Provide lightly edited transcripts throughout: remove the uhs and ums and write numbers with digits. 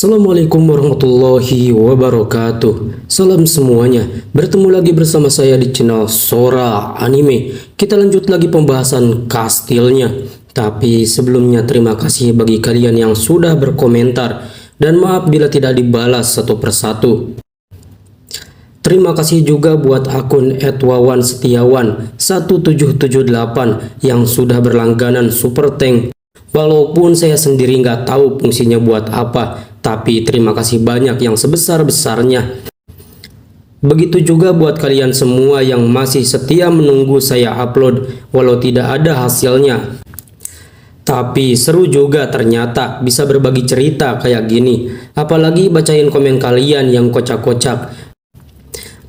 Assalamualaikum warahmatullahi wabarakatuh. Salam semuanya. Bertemu lagi bersama saya di channel Sora Anime. Kita lanjut lagi pembahasan kastilnya. Tapi sebelumnya terima kasih bagi kalian yang sudah berkomentar. Dan maaf bila tidak dibalas satu persatu. Terima kasih juga buat akun @wawan_setiawan1778 yang sudah berlangganan super tank. Walaupun saya sendiri nggak tahu fungsinya buat apa, tapi terima kasih banyak yang sebesar-besarnya. Begitu juga buat kalian semua yang masih setia menunggu saya upload walau tidak ada hasilnya. Tapi seru juga ternyata bisa berbagi cerita kayak gini. Apalagi bacain komen kalian yang kocak-kocak.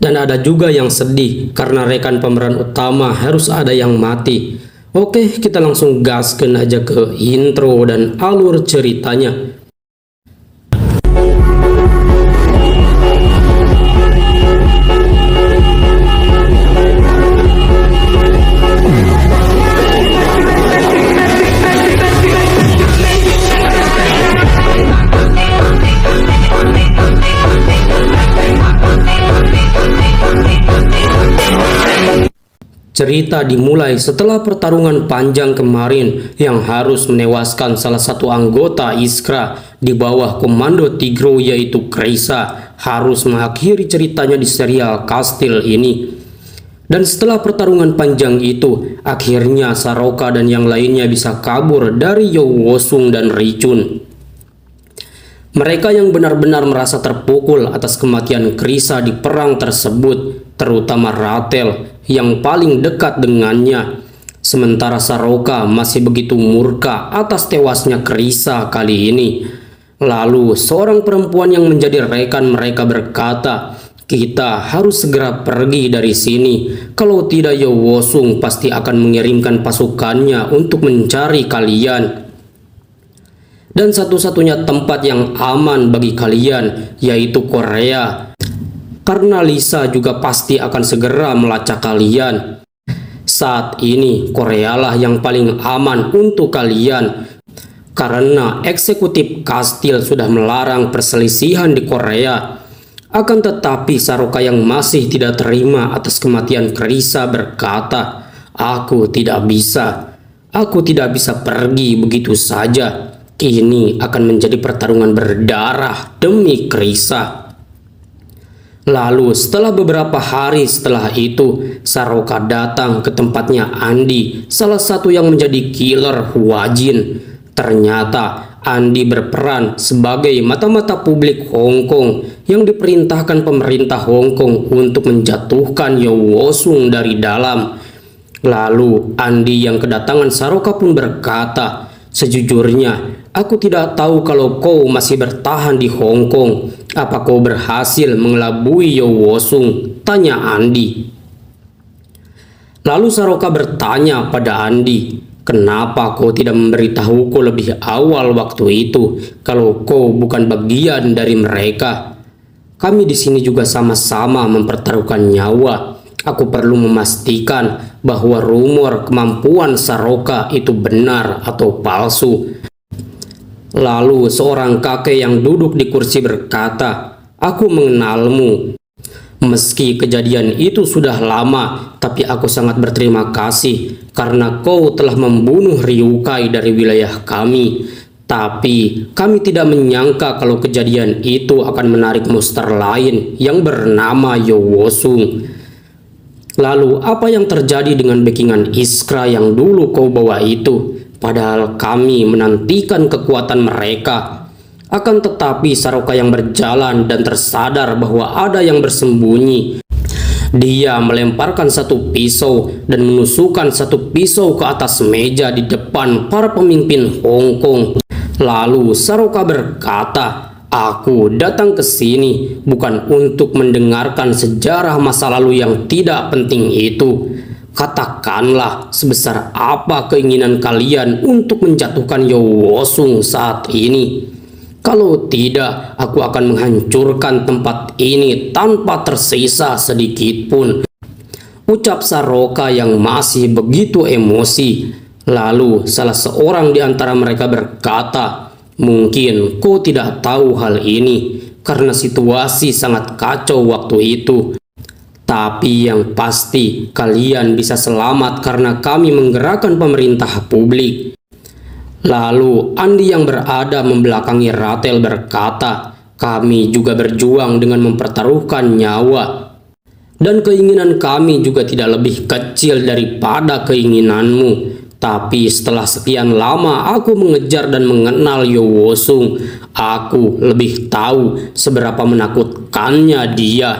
Dan ada juga yang sedih karena rekan pemeran utama harus ada yang mati. Oke, kita langsung gaskan aja ke intro dan alur ceritanya. Cerita dimulai setelah pertarungan panjang kemarin yang harus menewaskan salah satu anggota Iskra di bawah komando Tigro yaitu Kreisa harus mengakhiri ceritanya di serial Kastil ini. Dan setelah pertarungan panjang itu, akhirnya Saroka dan yang lainnya bisa kabur dari Yowosung dan Ricun. Mereka yang benar-benar merasa terpukul atas kematian Kreisa di perang tersebut, terutama Ratel yang paling dekat dengannya. Sementara Saroka masih begitu murka atas tewasnya Kreisa kali ini. Lalu seorang perempuan yang menjadi rekan mereka berkata, "Kita harus segera pergi dari sini. Kalau tidak Yowosung pasti akan mengirimkan pasukannya untuk mencari kalian. Dan satu-satunya tempat yang aman bagi kalian yaitu Korea. Karena Lisa juga pasti akan segera melacak kalian. Saat ini Korealah yang paling aman untuk kalian. Karena eksekutif kastil sudah melarang perselisihan di Korea." Akan tetapi Saroka yang masih tidak terima atas kematian Kreisa berkata, Aku tidak bisa pergi begitu saja. Ini akan menjadi pertarungan berdarah demi Kreisa." Lalu setelah beberapa hari setelah itu, Saroka datang ke tempatnya Andi, salah satu yang menjadi killer Hwajin. Ternyata Andi berperan sebagai mata-mata publik Hong Kong yang diperintahkan pemerintah Hong Kong untuk menjatuhkan Yowosung dari dalam. Lalu Andi yang kedatangan Saroka pun berkata, "Sejujurnya, aku tidak tahu kalau kau masih bertahan di Hong Kong. Apa kau berhasil mengelabui Yowosung?" tanya Andi. Lalu Saroka bertanya pada Andi, "Kenapa kau tidak memberitahuku lebih awal waktu itu kalau kau bukan bagian dari mereka? Kami di sini juga sama-sama mempertaruhkan nyawa. Aku perlu memastikan bahwa rumor kemampuan Saroka itu benar atau palsu." Lalu seorang kakek yang duduk di kursi berkata, "Aku mengenalmu. Meski kejadian itu sudah lama, tapi aku sangat berterima kasih karena kau telah membunuh Ryukai dari wilayah kami. Tapi kami tidak menyangka kalau kejadian itu akan menarik monster lain yang bernama Yowosung. Lalu apa yang terjadi dengan backingan Iskra yang dulu kau bawa itu? Padahal kami menantikan kekuatan mereka." Akan tetapi Saroka yang berjalan dan tersadar bahwa ada yang bersembunyi. Dia melemparkan satu pisau dan menusukkan satu pisau ke atas meja di depan para pemimpin Hong Kong. Lalu Saroka berkata, "Aku datang ke sini bukan untuk mendengarkan sejarah masa lalu yang tidak penting itu. Katakanlah sebesar apa keinginan kalian untuk menjatuhkan Yowosung saat ini. Kalau tidak, aku akan menghancurkan tempat ini tanpa tersisa sedikit pun," ucap Saroka yang masih begitu emosi. Lalu salah seorang di antara mereka berkata, Mungkin kau tidak tahu hal ini karena situasi sangat kacau waktu itu. Tapi yang pasti kalian bisa selamat karena kami menggerakkan pemerintah publik. Lalu Andi yang berada membelakangi Ratel berkata, kami juga berjuang dengan mempertaruhkan nyawa. Dan keinginan kami juga tidak lebih kecil daripada keinginanmu. Tapi setelah sekian lama aku mengejar dan mengenal Yowosung, aku lebih tahu seberapa menakutkannya dia.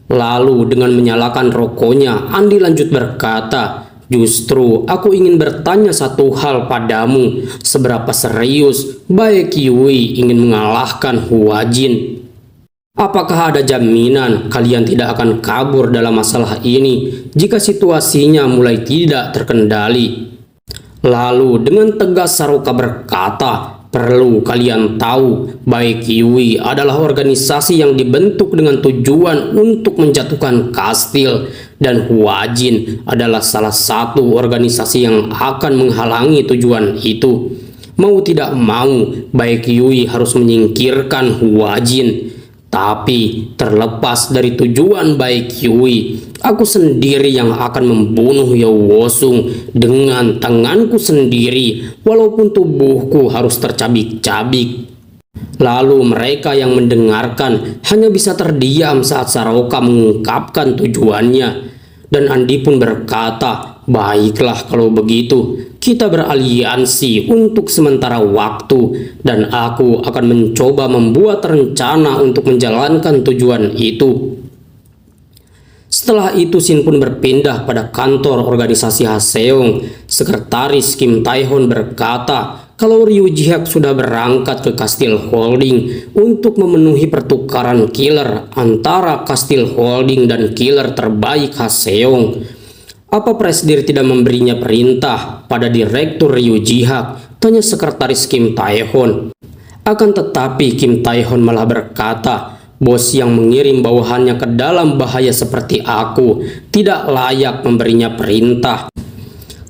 Lalu dengan menyalakan rokoknya, Andi lanjut berkata, justru aku ingin bertanya satu hal padamu, seberapa serius Bae Kiwi ingin mengalahkan Huajin? Apakah ada jaminan kalian tidak akan kabur dalam masalah ini jika situasinya mulai tidak terkendali? Lalu dengan tegas Saroka berkata, perlu kalian tahu, Bae Kiwi adalah organisasi yang dibentuk dengan tujuan untuk menjatuhkan Kastil, dan Huajin adalah salah satu organisasi yang akan menghalangi tujuan itu. Mau tidak mau, Bae Kiwi harus menyingkirkan Huajin. Tapi terlepas dari tujuan Bae Kiwi, aku sendiri yang akan membunuh Yowosung dengan tanganku sendiri, walaupun tubuhku harus tercabik-cabik. Lalu mereka yang mendengarkan hanya bisa terdiam saat Saroka mengungkapkan tujuannya. Dan Andi pun berkata, baiklah kalau begitu, kita beraliansi untuk sementara waktu, dan aku akan mencoba membuat rencana untuk menjalankan tujuan itu. Setelah itu Shin pun berpindah pada kantor organisasi Haseong. Sekretaris Kim Tae-hon berkata kalau Ryu Ji-hyuk sudah berangkat ke Kastil Holding untuk memenuhi pertukaran killer antara Kastil Holding dan killer terbaik Haseong. Apa Presdir tidak memberinya perintah pada Direktur Ryu Ji-hyuk? Tanya sekretaris Kim Tae-hon. Akan tetapi Kim Tae-hon malah berkata, bos yang mengirim bawahannya ke dalam bahaya seperti aku tidak layak memberinya perintah,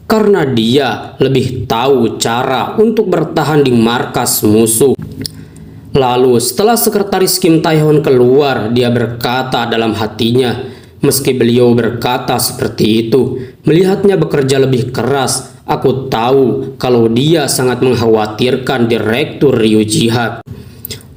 karena dia lebih tahu cara untuk bertahan di markas musuh. Lalu setelah sekretaris Kim Tae-hon keluar, dia berkata dalam hatinya, meski beliau berkata seperti itu, melihatnya bekerja lebih keras, aku tahu kalau dia sangat mengkhawatirkan Direktur Ryu Ji-hyuk.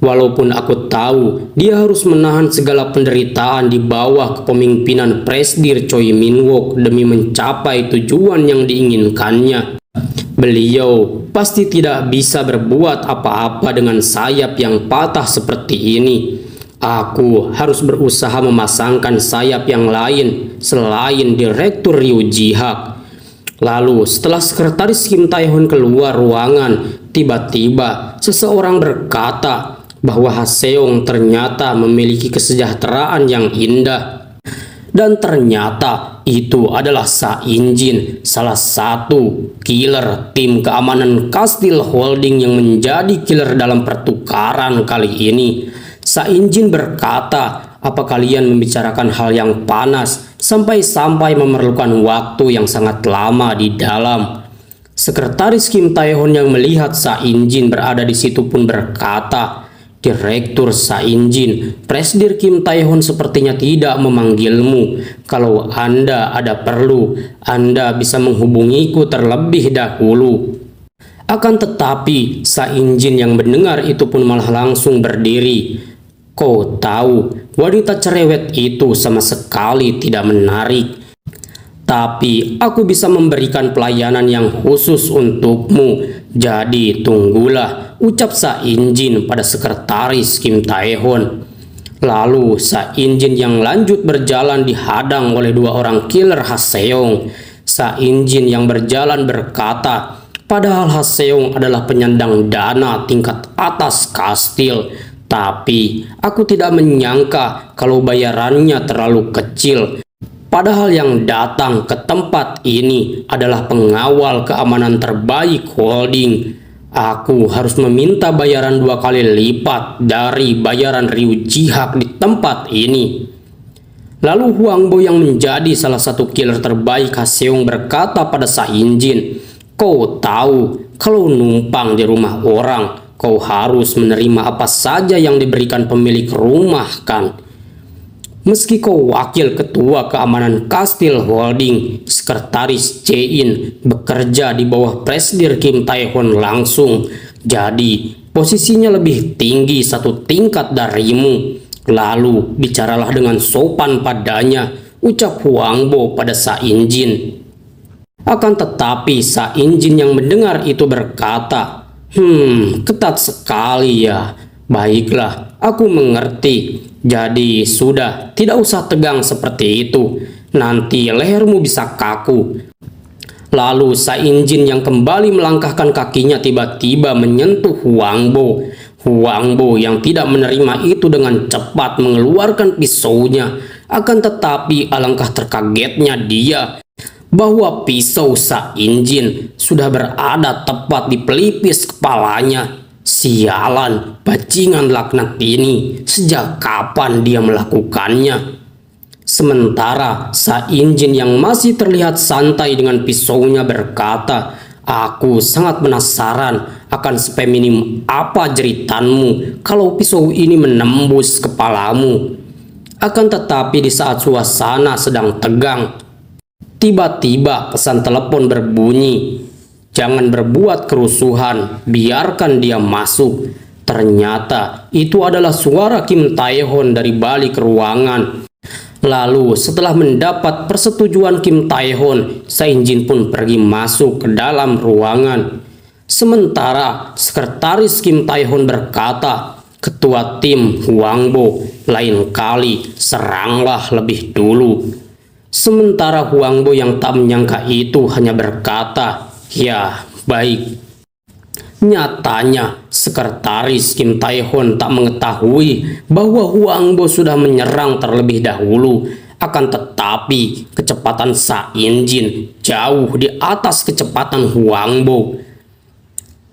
Walaupun aku tahu dia harus menahan segala penderitaan di bawah kepemimpinan Presdir Choi Min-wook demi mencapai tujuan yang diinginkannya. Beliau pasti tidak bisa berbuat apa-apa dengan sayap yang patah seperti ini. Aku harus berusaha memasangkan sayap yang lain selain Direktur Ryu Ji-hyuk. Lalu setelah sekretaris Kim Tae-hon keluar ruangan, tiba-tiba seseorang berkata bahwa Haseong ternyata memiliki kesejahteraan yang indah. Dan ternyata itu adalah Sa In-jin, salah satu killer tim keamanan Kastil Holding yang menjadi killer dalam pertukaran kali ini. Sa In-jin berkata, apa kalian membicarakan hal yang panas sampai-sampai memerlukan waktu yang sangat lama di dalam? Sekretaris Kim Tae-hon yang melihat Sa In-jin berada di situ pun berkata, Direktur Sa In-jin, Presdir Kim Tae-hon sepertinya tidak memanggilmu. Kalau Anda ada perlu, Anda bisa menghubungiku terlebih dahulu. Akan tetapi Sa In-jin yang mendengar itu pun malah langsung berdiri. Kau tahu, wanita cerewet itu sama sekali tidak menarik. Tapi aku bisa memberikan pelayanan yang khusus untukmu. Jadi tunggulah, ucap Sa In-jin pada sekretaris Kim Tae-hon. Lalu Sa In-jin yang lanjut berjalan dihadang oleh dua orang killer Haseong. Sa In-jin yang berjalan berkata, padahal Haseong adalah penyandang dana tingkat atas kastil. Tapi aku tidak menyangka kalau bayarannya terlalu kecil. Padahal yang datang ke tempat ini adalah pengawal keamanan terbaik holding. Aku harus meminta bayaran 2 kali lipat dari bayaran Ryu Ji-hyuk di tempat ini. Lalu Huang Bo yang menjadi salah satu killer terbaik Haseong berkata pada Sa In-jin, kau tahu kalau numpang di rumah orang, kau harus menerima apa saja yang diberikan pemilik rumah kan? Meski kau wakil ketua keamanan Kastil Holding, sekretaris Jae-in bekerja di bawah Presidir Kim Tae-hon langsung, jadi posisinya lebih tinggi satu tingkat darimu. Lalu bicaralah dengan sopan padanya, ucap Hwang Bo pada Sa In-jin. Akan tetapi Sa In-jin yang mendengar itu berkata, ketat sekali ya. Baiklah, aku mengerti. Jadi sudah, tidak usah tegang seperti itu. Nanti lehermu bisa kaku. Lalu Sa In-jin yang kembali melangkahkan kakinya tiba-tiba menyentuh Hwang Bo. Hwang Bo yang tidak menerima itu dengan cepat mengeluarkan pisaunya. Akan tetapi alangkah terkagetnya dia bahwa pisau Sa In-jin sudah berada tepat di pelipis kepalanya. Sialan, bajingan laknat ini, sejak kapan dia melakukannya? Sementara Sa In-jin yang masih terlihat santai dengan pisaunya berkata, aku sangat penasaran akan sepeminim apa jeritanmu kalau pisau ini menembus kepalamu. Akan tetapi di saat suasana sedang tegang, tiba-tiba pesan telepon berbunyi. Jangan berbuat kerusuhan, biarkan dia masuk. Ternyata itu adalah suara Kim Tae-hon dari balik ruangan. Lalu setelah mendapat persetujuan Kim Tae-hon, Sa In-jin pun pergi masuk ke dalam ruangan. Sementara sekretaris Kim Tae-hon berkata, ketua tim Hwang Bo, lain kali seranglah lebih dulu. Sementara Hwang Bo yang tak menyangka itu hanya berkata, ya, baik. Nyatanya, sekretaris Kim Tae-hon tak mengetahui bahwa Hwang Bo sudah menyerang terlebih dahulu. Akan tetapi, kecepatan Sa In-jin jauh di atas kecepatan Hwang Bo.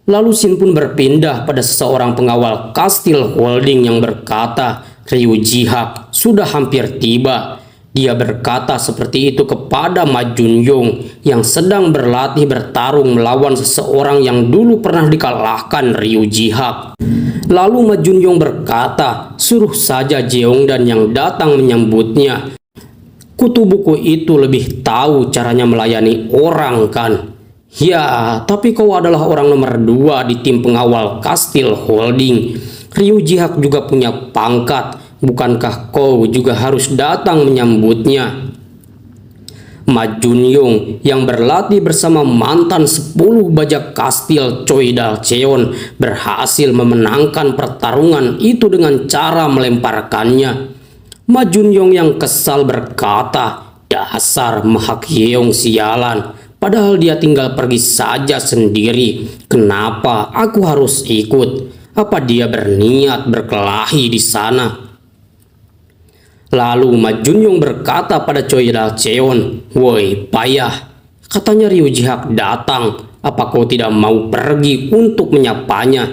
Lalu Shin pun berpindah pada seseorang pengawal Kastil Holding yang berkata, Ryu Ji-hak sudah hampir tiba. Dia berkata seperti itu kepada Ma Jun-yong yang sedang berlatih bertarung melawan seseorang yang dulu pernah dikalahkan Ryu Ji-hak. Lalu Ma Jun-yong berkata, suruh saja Jeongdan yang datang menyambutnya. Kutu buku itu lebih tahu caranya melayani orang kan? Ya, tapi kau adalah orang nomor 2 di tim pengawal Kastil Holding. Ryu Ji-hak juga punya pangkat. Bukankah kau juga harus datang menyambutnya? Ma Jun-yong yang berlatih bersama mantan 10 bajak kastil Choi Dal-cheon berhasil memenangkan pertarungan itu dengan cara melemparkannya. Ma Jun-yong yang kesal berkata, dasar Ma Hak-yeong sialan, padahal dia tinggal pergi saja sendiri. Kenapa aku harus ikut? Apa dia berniat berkelahi di sana? Lalu Ma Jun-yong berkata pada Choi Dal-cheon, woi payah, katanya Ryu Ji-hak datang, apa kau tidak mau pergi untuk menyapanya?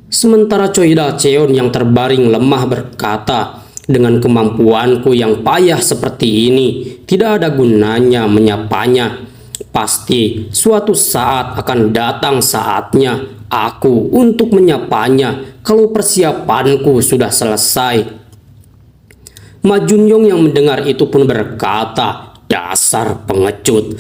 Sementara Choi Dal-cheon yang terbaring lemah berkata, dengan kemampuanku yang payah seperti ini, tidak ada gunanya menyapanya. Pasti suatu saat akan datang saatnya aku untuk menyapanya kalau persiapanku sudah selesai. Ma Jun-yong yang mendengar itu pun berkata, dasar pengecut.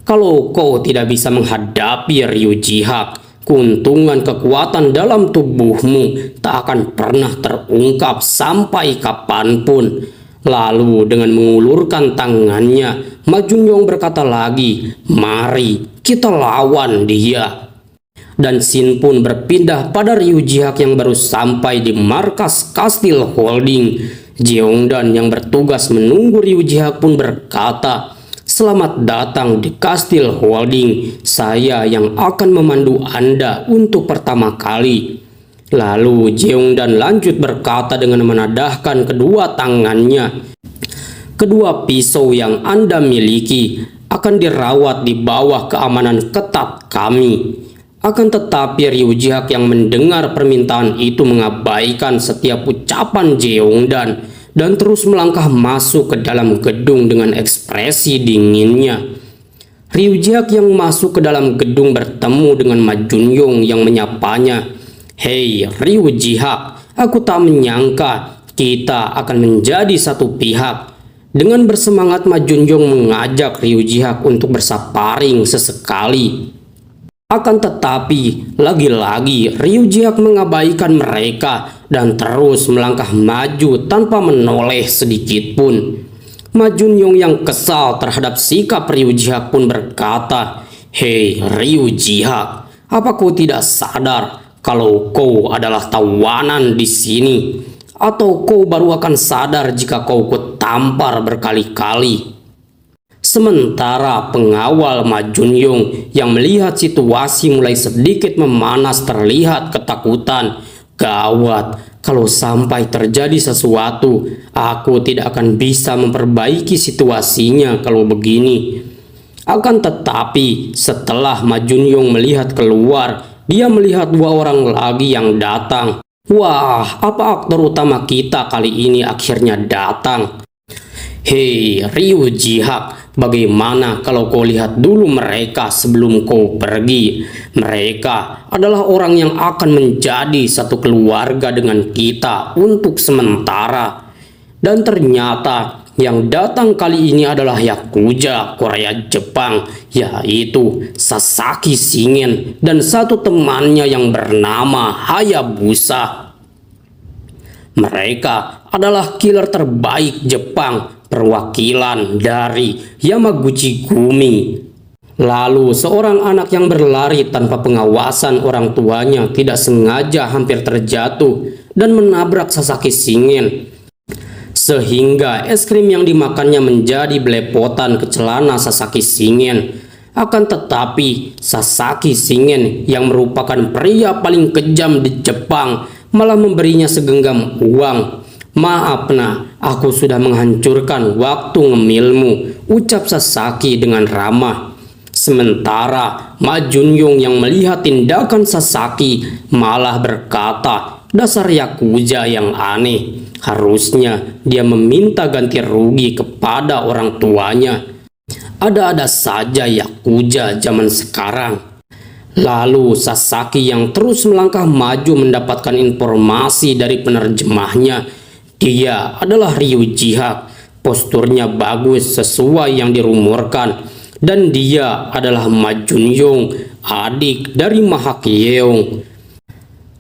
Kalau kau tidak bisa menghadapi Ryu Ji-hak, keuntungan kekuatan dalam tubuhmu tak akan pernah terungkap sampai kapanpun. Lalu dengan mengulurkan tangannya, Ma Jun-yong berkata lagi, mari kita lawan dia. Dan Shin pun berpindah pada Ryu Ji-hak yang baru sampai di markas Kastil Holding. Jeongdan yang bertugas menunggu Ryu Ji-hak pun berkata, selamat datang di Kastil Holding, saya yang akan memandu Anda untuk pertama kali. Lalu Jeongdan lanjut berkata dengan menadahkan kedua tangannya, kedua pisau yang Anda miliki akan dirawat di bawah keamanan ketat kami. Akan tetapi Ryu Ji-hak yang mendengar permintaan itu mengabaikan setiap ucapan Jeongdan dan terus melangkah masuk ke dalam gedung dengan ekspresi dinginnya. Ryu Ji-hak yang masuk ke dalam gedung bertemu dengan Ma Jun-yong yang menyapanya. Hei Ryu Jihak, aku tak menyangka kita akan menjadi satu pihak. Dengan bersemangat, Ma Junjong mengajak Ryu Jihak untuk bersaparing sesekali. Akan tetapi, lagi-lagi Ryu Jihak mengabaikan mereka dan terus melangkah maju tanpa menoleh sedikit pun. Ma Junjong yang kesal terhadap sikap Ryu Jihak pun berkata, "Hei Ryu Jihak, apa kau tidak sadar kalau kau adalah tawanan di sini? Atau kau baru akan sadar jika kau kutampar berkali-kali?" Sementara pengawal Ma Junjong yang melihat situasi mulai sedikit memanas terlihat ketakutan. Gawat, kalau sampai terjadi sesuatu, aku tidak akan bisa memperbaiki situasinya kalau begini. Akan tetapi, setelah Ma Junjong melihat keluar, dia melihat dua orang lagi yang datang. Wah, apa aktor utama kita kali ini akhirnya datang? Hei Ryu Jihak, bagaimana kalau kau lihat dulu mereka sebelum kau pergi? Mereka adalah orang yang akan menjadi satu keluarga dengan kita untuk sementara. Dan ternyata yang datang kali ini adalah Yakuza Korea Jepang, yaitu Sasaki Shingen dan satu temannya yang bernama Hayabusa. Mereka adalah killer terbaik Jepang, perwakilan dari Yamaguchi Gumi. Lalu seorang anak yang berlari tanpa pengawasan orang tuanya tidak sengaja hampir terjatuh dan menabrak Sasaki Shingen, sehingga es krim yang dimakannya menjadi belepotan ke celana Sasaki Shingen. Akan tetapi Sasaki Shingen yang merupakan pria paling kejam di Jepang malah memberinya segenggam uang. "Maaf nak, aku sudah menghancurkan waktu ngemilmu," ucap Sasaki dengan ramah. Sementara Ma Junjong yang melihat tindakan Sasaki malah berkata, "Dasar Yakuza yang aneh. Harusnya dia meminta ganti rugi kepada orang tuanya. Ada-ada saja Yakuza zaman sekarang." Lalu Sasaki yang terus melangkah maju mendapatkan informasi dari penerjemahnya. Dia adalah Ryu Jihak, posturnya bagus sesuai yang dirumorkan, dan dia adalah Ma Junjong, adik dari Ma Hakyeong.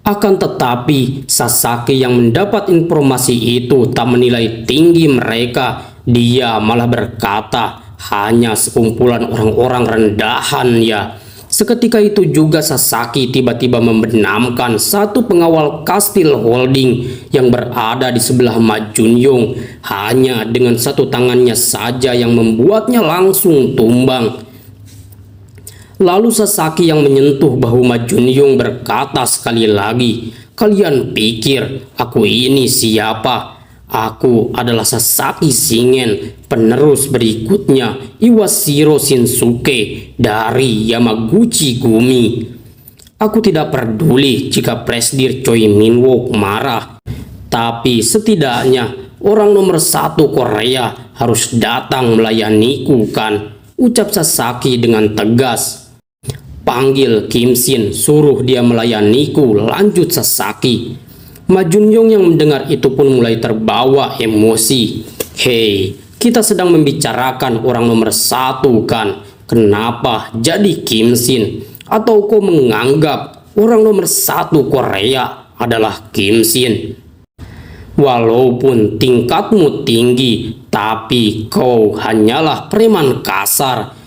Akan tetapi Sasaki yang mendapat informasi itu tak menilai tinggi mereka. Dia malah berkata, "Hanya sekumpulan orang-orang rendahan ya." Seketika itu juga Sasaki tiba-tiba membenamkan satu pengawal Kastil Holding yang berada di sebelah Ma Junjong, hanya dengan satu tangannya saja yang membuatnya langsung tumbang. Lalu Sasaki yang menyentuh bahu Ma Junjong berkata sekali lagi, "Kalian pikir aku ini siapa? Aku adalah Sasaki Shingen, penerus berikutnya Iwashiro Shinsuke dari Yamaguchi Gumi. Aku tidak peduli jika Presdir Choi Min-wook marah, tapi setidaknya orang nomor satu Korea harus datang melayaniku kan?" ucap Sasaki dengan tegas. "Panggil Kim Shin, suruh dia melayaniku," lanjut Sasaki. Ma Junjong yang mendengar itu pun mulai terbawa emosi. "Hei, kita sedang membicarakan orang nomor satu kan? Kenapa jadi Kim Shin? Atau kau menganggap orang nomor satu Korea adalah Kim Shin? Walaupun tingkatmu tinggi, tapi kau hanyalah preman kasar."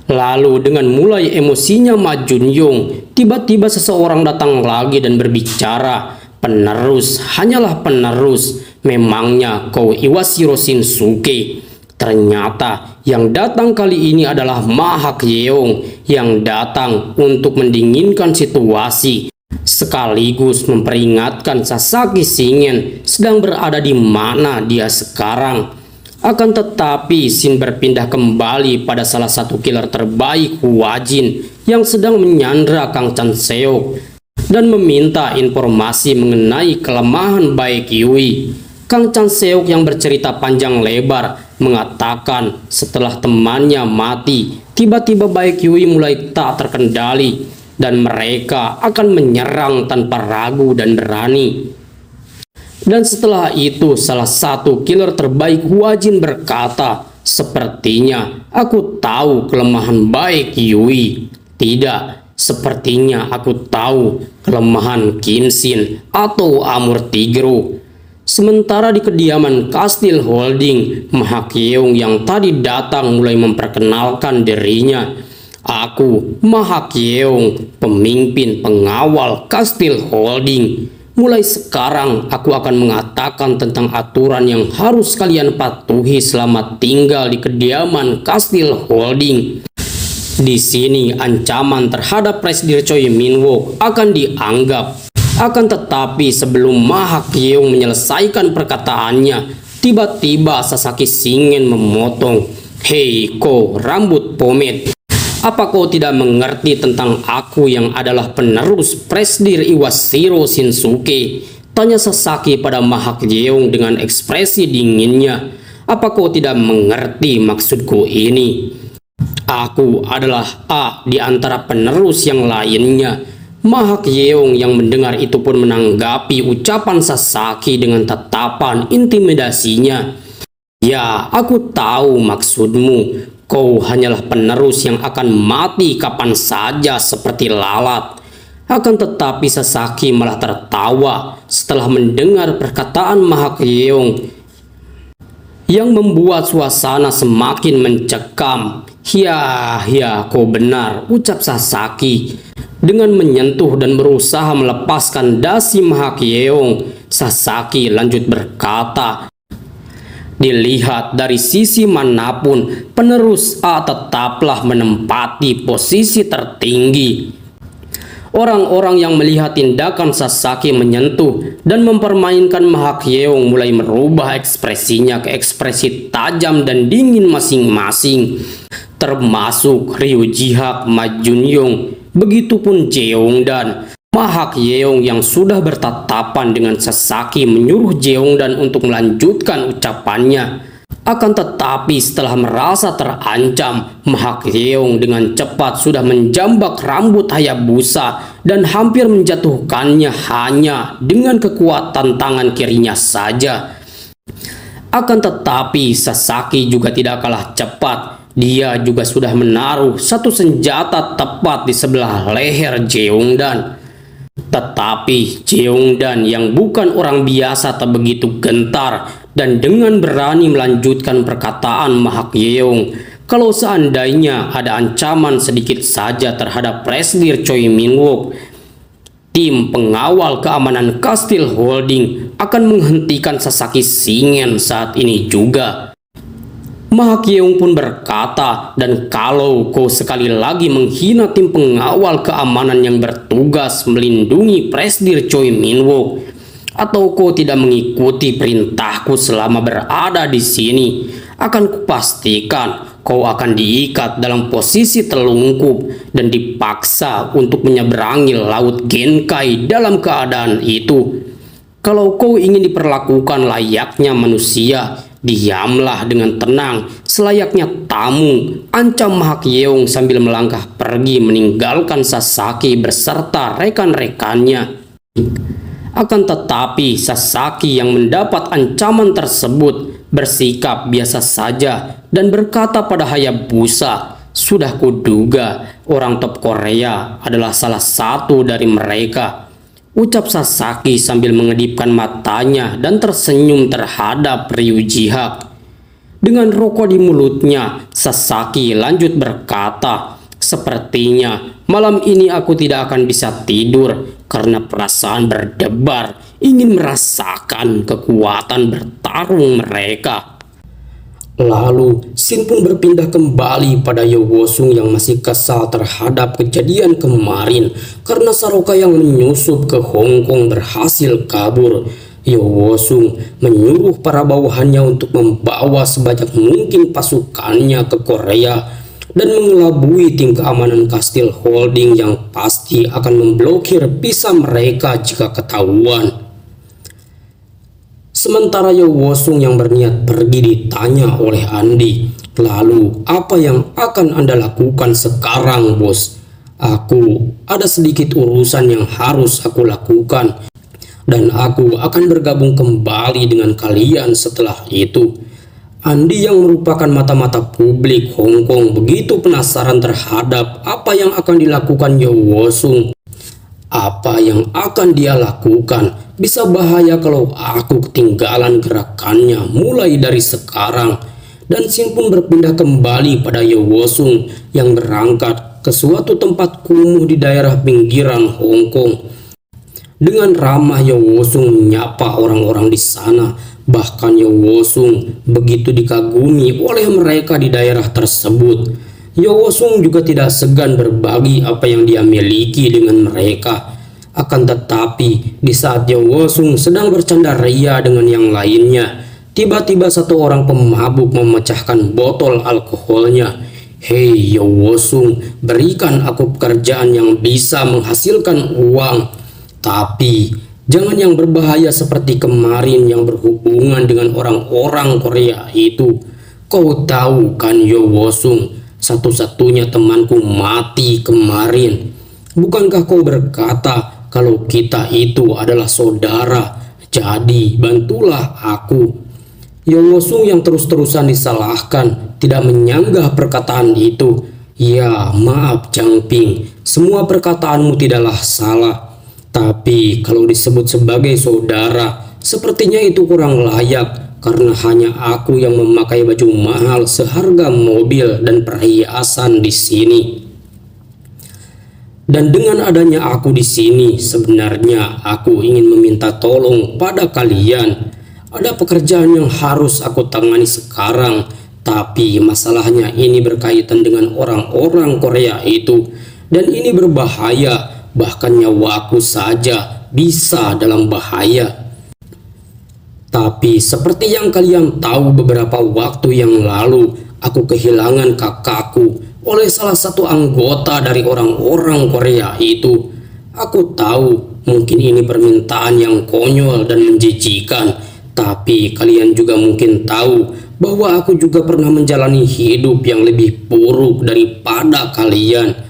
Lalu dengan mulai emosinya Ma Junjong, tiba-tiba seseorang datang lagi dan berbicara, "Penerus hanyalah penerus. Memangnya kau Iwashiro Shinsuke?" Ternyata yang datang kali ini adalah Ma Hakyeong yang datang untuk mendinginkan situasi, sekaligus memperingatkan Sasaki Shingen sedang berada di mana dia sekarang. Akan tetapi Shin berpindah kembali pada salah satu killer terbaik Huajin yang sedang menyandra Kang Chan Seok dan meminta informasi mengenai kelemahan Baek Yui. Kang Chan Seok yang bercerita panjang lebar mengatakan setelah temannya mati, tiba-tiba Baek Yui mulai tak terkendali. dan mereka akan menyerang tanpa ragu dan berani. Dan setelah itu salah satu killer terbaik Huajin berkata, "Sepertinya aku tahu kelemahan baik Yui." "Tidak, sepertinya aku tahu kelemahan Kenshin atau Armor Tigro." Sementara di kediaman Kastil Holding, Mahakyeong yang tadi datang mulai memperkenalkan dirinya. "Aku Mahakyeong, pemimpin pengawal Kastil Holding. Mulai sekarang aku akan mengatakan tentang aturan yang harus kalian patuhi selama tinggal di kediaman Kastil Holding. Di sini ancaman terhadap Presdir Choi Min-wook akan dianggap. Akan tetapi sebelum Mahakyeong menyelesaikan perkataannya, tiba-tiba Sasaki Shingen memotong. "Hei kau rambut pomade, apa kau tidak mengerti tentang aku yang adalah penerus Presdir Iwashiro Shinsuke?" tanya Sasaki pada Mahakyeong dengan ekspresi dinginnya. "Apa kau tidak mengerti maksudku ini? Aku adalah A di antara penerus yang lainnya." Mahakyeong yang mendengar itu pun menanggapi ucapan Sasaki dengan tatapan intimidasinya. "Ya, aku tahu maksudmu. Kau hanyalah penerus yang akan mati kapan saja seperti lalat." Akan tetapi Sasaki malah tertawa setelah mendengar perkataan Mahakyeong yang membuat suasana semakin mencekam. Ya, kau benar," ucap Sasaki. Dengan menyentuh dan berusaha melepaskan dasi Mahakyeong, Sasaki lanjut berkata, "Dilihat dari sisi manapun, penerus A tetaplah menempati posisi tertinggi." Orang-orang yang melihat tindakan Sasaki menyentuh dan mempermainkan Mahakyeong mulai merubah ekspresinya ke ekspresi tajam dan dingin masing-masing, termasuk Ryujihak, Ma Junyong, begitupun Jeongdan. Mahakyeong yang sudah bertatapan dengan Sasaki menyuruh Jeongdan untuk melanjutkan ucapannya. Akan tetapi setelah merasa terancam, Mahakyeong dengan cepat sudah menjambak rambut Hayabusa dan hampir menjatuhkannya hanya dengan kekuatan tangan kirinya saja. Akan tetapi Sasaki juga tidak kalah cepat. Dia juga sudah menaruh satu senjata tepat di sebelah leher Jeongdan. Tetapi Jeongdan yang bukan orang biasa tak begitu gentar dan dengan berani melanjutkan perkataan Mahakyeong. Kalau seandainya ada ancaman sedikit saja terhadap Presdir Choi Min-wook, tim pengawal keamanan Kastil Holding akan menghentikan Sasaki Shingen saat ini juga. Mahakyeong pun berkata, "Dan kalau kau sekali lagi menghina tim pengawal keamanan yang bertugas melindungi Presdir Choi Min-wook, atau kau tidak mengikuti perintahku selama berada di sini, akan kupastikan kau akan diikat dalam posisi telungkup dan dipaksa untuk menyeberangi Laut Genkai dalam keadaan itu. Kalau kau ingin diperlakukan layaknya manusia, diamlah dengan tenang, selayaknya tamu," ancam Mahakyeong sambil melangkah pergi meninggalkan Sasaki beserta rekan-rekannya. Akan tetapi Sasaki yang mendapat ancaman tersebut bersikap biasa saja dan berkata pada Hayabusa, "Sudah kuduga orang top Korea adalah salah satu dari mereka," ucap Sasaki sambil mengedipkan matanya dan tersenyum terhadap Ryujihak. Dengan rokok di mulutnya, Sasaki lanjut berkata, "Sepertinya malam ini aku tidak akan bisa tidur karena perasaan berdebar ingin merasakan kekuatan bertarung mereka." Lalu Shin pun berpindah kembali pada Yewosung yang masih kesal terhadap kejadian kemarin karena Saroka yang menyusup ke Hong Kong berhasil kabur. Yewosung menyuruh para bawahannya untuk membawa sebanyak mungkin pasukannya ke Korea dan mengelabui tim keamanan Kastil Holding yang pasti akan memblokir visa mereka jika ketahuan. Sementara Yewosung yang berniat pergi ditanya oleh Andi, "Lalu apa yang akan Anda lakukan sekarang, bos?" Aku ada sedikit urusan yang harus aku lakukan, dan aku akan bergabung kembali dengan kalian setelah itu. Andi yang merupakan mata-mata publik Hong Kong begitu penasaran terhadap apa yang akan dilakukan Yeo Woo-sung. Apa yang akan dia lakukan? Bisa bahaya kalau aku ketinggalan gerakannya mulai dari sekarang. Dan Sin pun berpindah kembali pada Yeo Woo-sung yang berangkat ke suatu tempat kumuh di daerah pinggiran Hong Kong. Dengan ramah Yeo Woo-sung menyapa orang-orang di sana. Bahkan Yeo Woo-sung begitu dikagumi oleh mereka di daerah tersebut. Yeo Woo-sung juga tidak segan berbagi apa yang dia miliki dengan mereka. Akan tetapi di saat Yeo Woo-sung sedang bercanda ria dengan yang lainnya, tiba-tiba satu orang pemabuk memecahkan botol alkoholnya. "Hei Yeo Woo-sung, berikan aku pekerjaan yang bisa menghasilkan uang. Tapi jangan yang berbahaya seperti kemarin yang berhubungan dengan orang-orang Korea itu. Kau tahu kan Yeo Woo-sung, satu-satunya temanku mati kemarin. Bukankah kau berkata kalau kita itu adalah saudara? Jadi bantulah aku." Yeo Woo-sung yang terus-terusan disalahkan tidak menyanggah perkataan itu. "Ya, maaf Chang Ping, semua perkataanmu tidaklah salah. Tapi kalau disebut sebagai saudara, sepertinya itu kurang layak karena hanya aku yang memakai baju mahal seharga mobil dan perhiasan di sini. Dan dengan adanya aku di sini, sebenarnya aku ingin meminta tolong pada kalian. Ada pekerjaan yang harus aku tangani sekarang, tapi masalahnya ini berkaitan dengan orang-orang Korea itu, dan ini berbahaya. Bahkan nyawaku saja bisa dalam bahaya. Tapi seperti yang kalian tahu, beberapa waktu yang lalu aku kehilangan kakakku oleh salah satu anggota dari orang-orang Korea itu. Aku tahu mungkin ini permintaan yang konyol dan menjijikan, tapi kalian juga mungkin tahu bahwa aku juga pernah menjalani hidup yang lebih buruk daripada kalian.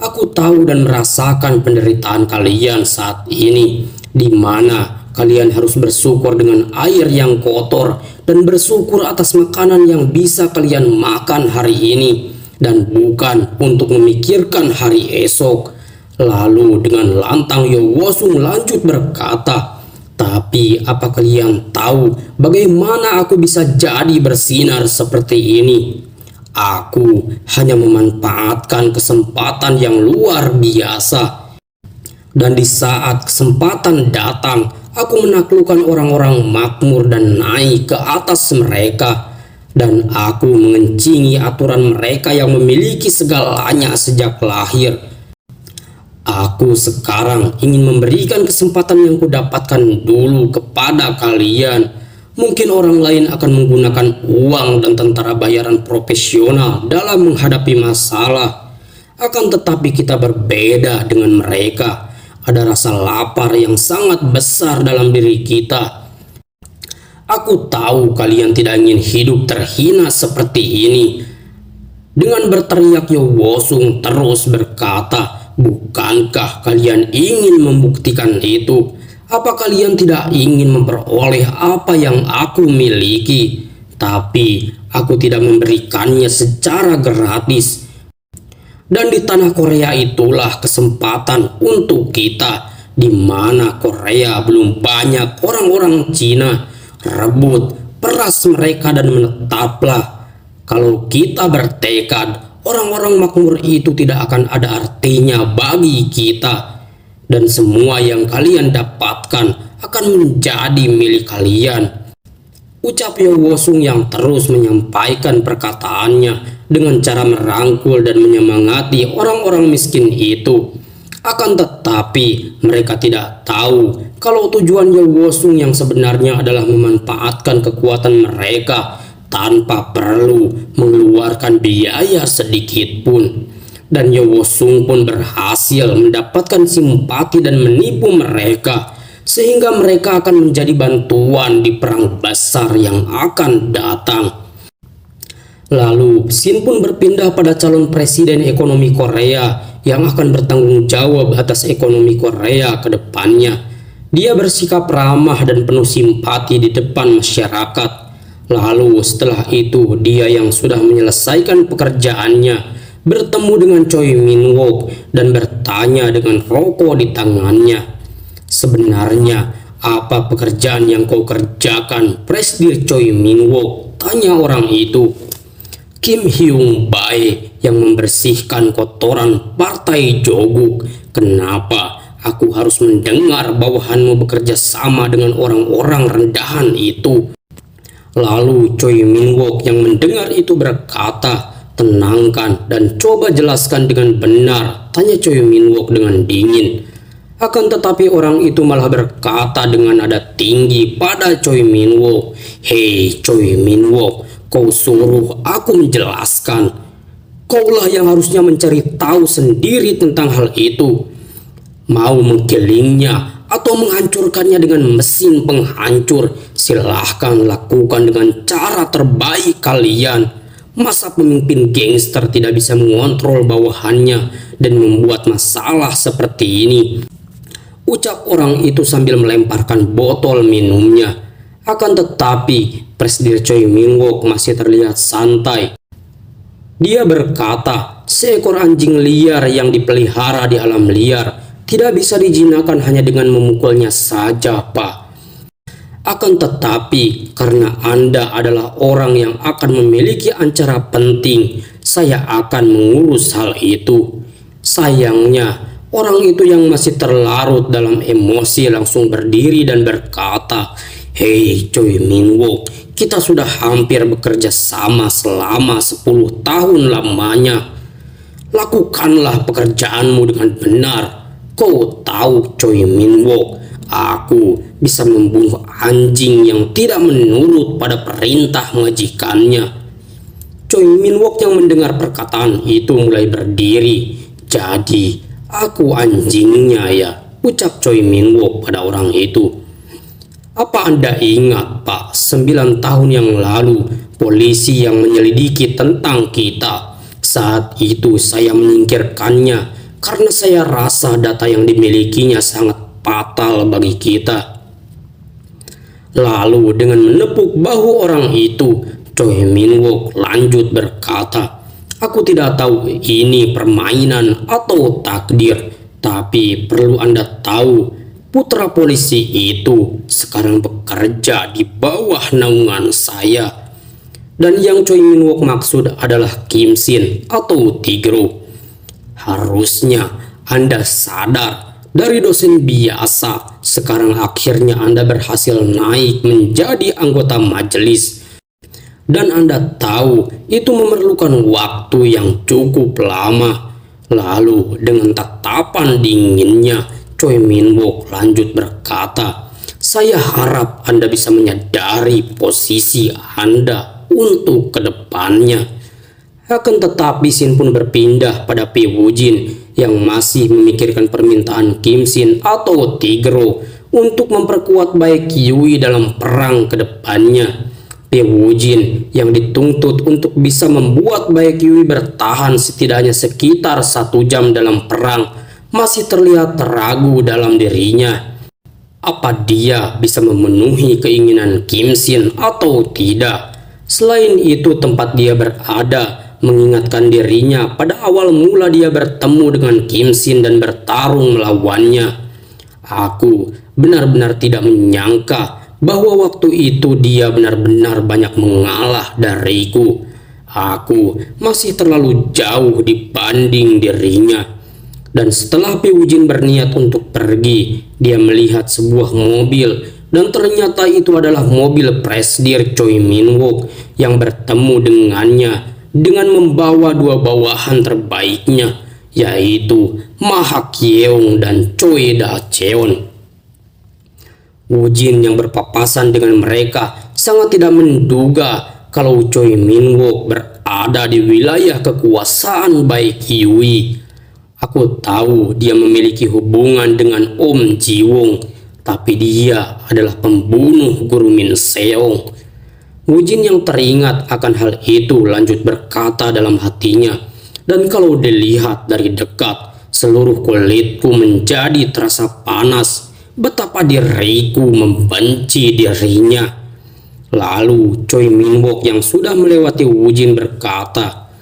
Aku tahu dan merasakan penderitaan kalian saat ini, di mana kalian harus bersyukur dengan air yang kotor dan bersyukur atas makanan yang bisa kalian makan hari ini, dan bukan untuk memikirkan hari esok. Lalu dengan lantang Yeo Woo-sung lanjut berkata, "Tapi apa kalian tahu bagaimana aku bisa jadi bersinar seperti ini? Aku hanya memanfaatkan kesempatan yang luar biasa. Dan di saat kesempatan datang, aku menaklukkan orang-orang makmur dan naik ke atas mereka. Dan aku mengencingi aturan mereka yang memiliki segalanya sejak lahir. Aku sekarang ingin memberikan kesempatan yang kudapatkan dulu kepada kalian. Mungkin orang lain akan menggunakan uang dan tentara bayaran profesional dalam menghadapi masalah. Akan tetapi kita berbeda dengan mereka. Ada rasa lapar yang sangat besar dalam diri kita. Aku tahu kalian tidak ingin hidup terhina seperti ini." Dengan berteriak Yeo Woo-sung terus berkata, "Bukankah kalian ingin membuktikan itu? Apa kalian tidak ingin memperoleh apa yang aku miliki? Tapi aku tidak memberikannya secara gratis. Dan di tanah Korea itulah kesempatan untuk kita, di mana Korea belum banyak orang-orang Cina. Rebut, peras mereka dan menetaplah. Kalau kita bertekad, orang-orang makmur itu tidak akan ada artinya bagi kita. Dan semua yang kalian dapatkan akan menjadi milik kalian." Ucap Yeo Woo-sung yang terus menyampaikan perkataannya dengan cara merangkul dan menyemangati orang-orang miskin itu. Akan tetapi mereka tidak tahu kalau tujuan Yeo Woo-sung yang sebenarnya adalah memanfaatkan kekuatan mereka tanpa perlu mengeluarkan biaya sedikit pun. Dan Yeo Woo-sung pun berhasil mendapatkan simpati dan menipu mereka, sehingga mereka akan menjadi bantuan di perang besar yang akan datang. Lalu, Shin pun berpindah pada calon presiden ekonomi Korea yang akan bertanggung jawab atas ekonomi Korea ke depannya. Dia bersikap ramah dan penuh simpati di depan masyarakat. Lalu setelah itu dia yang sudah menyelesaikan pekerjaannya bertemu dengan Choi Min-wook dan bertanya dengan rokok di tangannya. "Sebenarnya apa pekerjaan yang kau kerjakan, Presdir Choi Min-wook?" tanya orang itu. "Kim Hyung Bae yang membersihkan kotoran partai Joguk. Kenapa aku harus mendengar bawahanmu bekerja sama dengan orang-orang rendahan itu?" Lalu Choi Min-wook yang mendengar itu berkata, "Tenangkan dan coba jelaskan dengan benar," tanya Choi Min-wook dengan dingin. Akan tetapi orang itu malah berkata dengan nada tinggi pada Choi Min-wook, "Hei Choi Min-wook, kau suruh aku menjelaskan. Kaulah yang harusnya mencari tahu sendiri tentang hal itu. Mau menggelingnya atau menghancurkannya dengan mesin penghancur, silahkan lakukan dengan cara terbaik kalian. Masa pemimpin gangster tidak bisa mengontrol bawahannya dan membuat masalah seperti ini?" ucap orang itu sambil melemparkan botol minumnya. Akan tetapi Presdir Choi Min-wook masih terlihat santai. Dia berkata, "Seekor anjing liar yang dipelihara di alam liar tidak bisa dijinakan hanya dengan memukulnya saja, Pak. Akan tetapi karena Anda adalah orang yang akan memiliki acara penting, saya akan mengurus hal itu." Sayangnya orang itu yang masih terlarut dalam emosi langsung berdiri dan berkata, "Hei Choi Min-wook, kita sudah hampir bekerja sama selama 10 tahun lamanya. Lakukanlah pekerjaanmu dengan benar. Kau tahu Choi Min-wook, aku bisa membunuh anjing yang tidak menurut pada perintah majikannya." Choi Min-wook yang mendengar perkataan itu mulai berdiri. "Jadi aku anjingnya ya?" ucap Choi Min-wook pada orang itu. "Apa Anda ingat, Pak, 9 tahun yang lalu polisi yang menyelidiki tentang kita? Saat itu saya menyingkirkannya karena saya rasa data yang dimilikinya sangat fatal bagi kita." Lalu dengan menepuk bahu orang itu, Choi Min-wook lanjut berkata, "Aku tidak tahu ini permainan atau takdir, tapi perlu Anda tahu, putra polisi itu sekarang bekerja di bawah naungan saya." Dan yang Choi Min-wook maksud adalah Kim Shin atau Tigro. "Harusnya Anda sadar, dari dosen biasa, sekarang akhirnya Anda berhasil naik menjadi anggota majelis. Dan Anda tahu itu memerlukan waktu yang cukup lama." Lalu dengan tatapan dinginnya, Choi Min-wook lanjut berkata, "Saya harap Anda bisa menyadari posisi Anda untuk kedepannya." Akan tetapi Shin pun berpindah pada Pi Woo-jin yang masih memikirkan permintaan Kim Shin atau Tigro untuk memperkuat Baek Yui dalam perang kedepannya. Pi Woo-jin yang dituntut untuk bisa membuat Baek Yui bertahan setidaknya sekitar 1 jam dalam perang masih terlihat ragu dalam dirinya. Apa dia bisa memenuhi keinginan Kim Shin atau tidak? Selain itu, tempat dia berada mengingatkan dirinya pada awal mula dia bertemu dengan Kim Shin dan bertarung melawannya. Aku benar-benar tidak menyangka bahwa waktu itu dia benar-benar banyak mengalah dariku. Aku masih terlalu jauh dibanding dirinya. Dan setelah Pi Woo-jin berniat untuk pergi, dia melihat sebuah mobil dan ternyata itu adalah mobil Presdir Choi Min-wook yang bertemu dengannya dengan membawa 2 bawahan terbaiknya, yaitu Ma Ha-kyeong dan Choi Da-cheon. Woo-jin yang berpapasan dengan mereka sangat tidak menduga kalau Choi Min-wook berada di wilayah kekuasaan Baek Yui. Aku tahu dia memiliki hubungan dengan Om Ji-won, tapi dia adalah pembunuh Guru Min Seong. Wujin yang teringat akan hal itu lanjut berkata dalam hatinya, "Dan kalau dilihat dari dekat, seluruh kulitku menjadi terasa panas. Betapa diriku membenci dirinya." Lalu Choi Minwook yang sudah melewati Wujin berkata,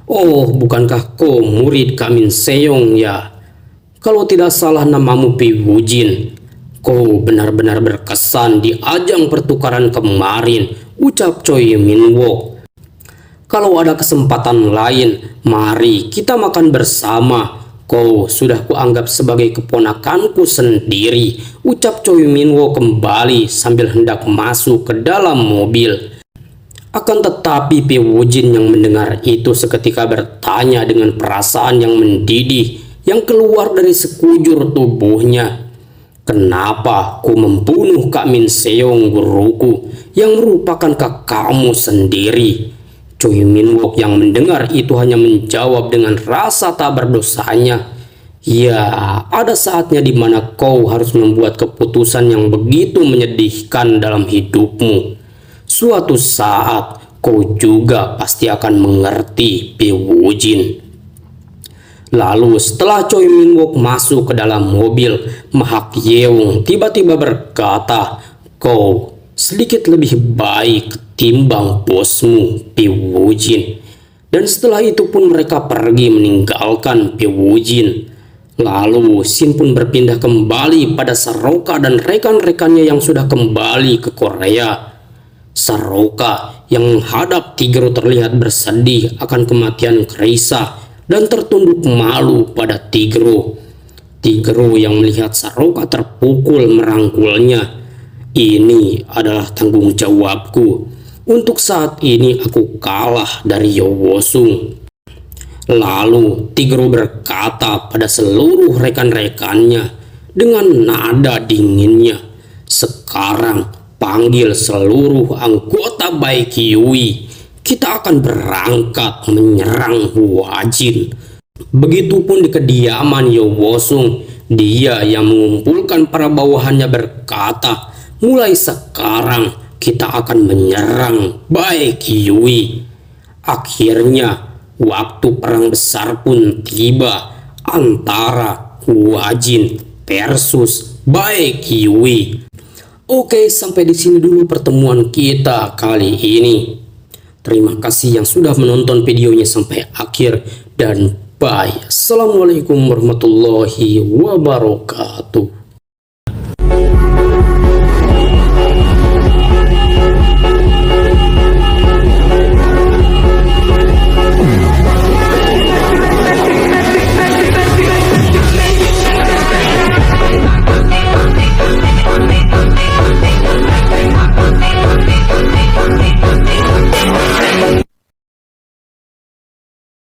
"Oh, bukankah kau murid Kak Min Seong ya? Kalau tidak salah namamu Pi Wujin. Kau benar-benar berkesan di ajang pertukaran kemarin," ucap Choi Minwook. "Kalau ada kesempatan lain, mari kita makan bersama. Kau sudah kuanggap sebagai keponakanku sendiri," ucap Choi Minwook kembali sambil hendak masuk ke dalam mobil. Akan tetapi Pi Wujin yang mendengar itu seketika bertanya dengan perasaan yang mendidih yang keluar dari sekujur tubuhnya, "Kenapa ku membunuh Kak Min Seong, guruku, yang merupakan kakakmu sendiri?" Choi Minwook yang mendengar itu hanya menjawab dengan rasa tak berdosanya, "Ya, ada saatnya di mana kau harus membuat keputusan yang begitu menyedihkan dalam hidupmu. Suatu saat kau juga pasti akan mengerti, Pi Wujin." Lalu setelah Choi Minwook masuk ke dalam mobil, Ma Hak Yeung tiba-tiba berkata, "Kau sedikit lebih baik ketimbang bosmu, Pi Wujin." Dan setelah itu pun mereka pergi meninggalkan Pi Wujin. Lalu scene pun berpindah kembali pada Saroka dan rekan-rekannya yang sudah kembali ke Korea. Saroka yang menghadap Tigro terlihat bersedih akan kematian Kreisa dan tertunduk malu pada Tigro. Tigro yang melihat Saroka terpukul merangkulnya. "Ini adalah tanggung jawabku. Untuk saat ini aku kalah dari Yowosung." Lalu Tigro berkata pada seluruh rekan-rekannya dengan nada dinginnya, "Sekarang panggil seluruh anggota baik Yui. Kita akan berangkat menyerang Wajin." Begitupun di kediaman Yowosung, dia yang mengumpulkan para bawahannya berkata, "Mulai sekarang kita akan menyerang baik Yui." Akhirnya waktu perang besar pun tiba antara Wajin versus baik Yui. Oke, sampai di sini dulu pertemuan kita kali ini. Terima kasih yang sudah menonton videonya sampai akhir dan bye. Assalamualaikum warahmatullahi wabarakatuh.